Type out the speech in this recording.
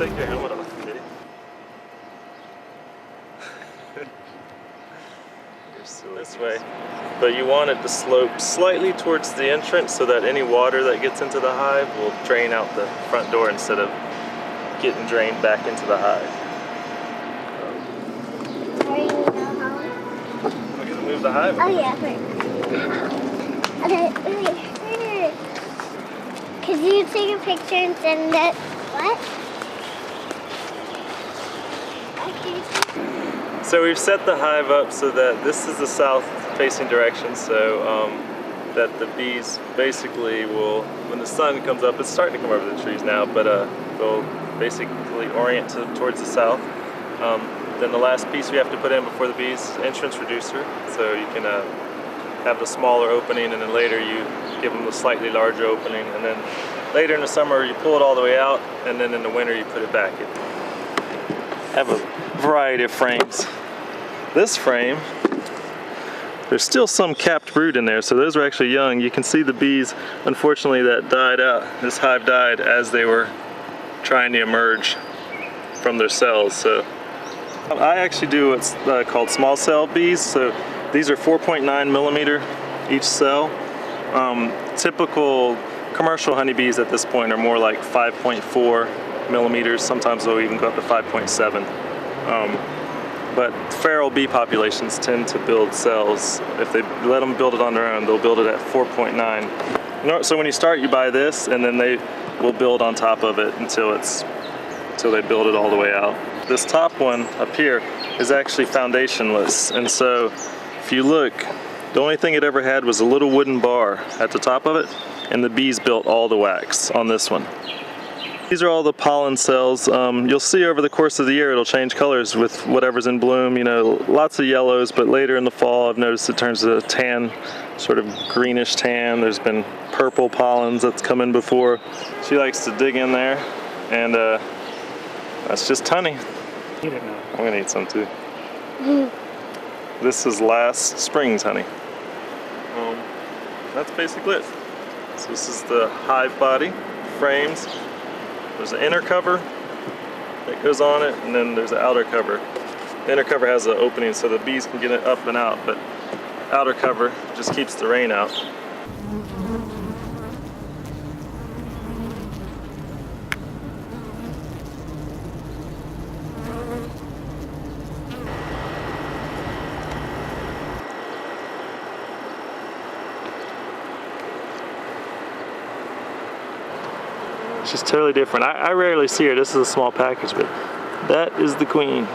take your helmet off, kitty. You're silly. This way. But you want it to slope slightly towards the entrance so that any water that gets into the hive will drain out the front door instead of getting drained back into the hive. We're gonna move the hive. Oh yeah, right. Okay, wait. Could you take a picture and send it? What? So we've set the hive up so that this is the south-facing direction, so that the bees basically will, when the sun comes up, it's starting to come over the trees now, but they'll basically orient towards the south. Then the last piece we have to put in before the bees, entrance reducer, so you can have the smaller opening, and then later you give them the slightly larger opening, and then later in the summer you pull it all the way out, and then in the winter you put it back in. Have a variety of frames. This frame, there's still some capped brood in there, so those are actually young. You can see the bees, unfortunately, that died out. This hive died as they were trying to emerge from their cells. So I actually do what's called small cell bees. So these are 4.9 millimeter each cell. Typical commercial honeybees at this point are more like 5.4 millimeters. Sometimes they'll even go up to 5.7. But feral bee populations tend to build cells. If they let them build it on their own, they'll build it at 4.9. So when you start, you buy this, and then they will build on top of it until they build it all the way out. This top one up here is actually foundationless, and so if you look, the only thing it ever had was a little wooden bar at the top of it, and the bees built all the wax on this one. These are all the pollen cells. You'll see over the course of the year it'll change colors with whatever's in bloom. You know, lots of yellows, but later in the fall I've noticed it turns to a tan, sort of greenish tan. There's been purple pollens that's come in before. She likes to dig in there, and that's just honey. Eat it now. I'm gonna eat some too. This is last spring's honey. That's basically it. So this is the hive body, frames. There's an inner cover that goes on it, and then there's an outer cover. The inner cover has an opening so the bees can get it up and out, but outer cover just keeps the rain out. She's totally different. I rarely see her. This is a small package, but that is the queen.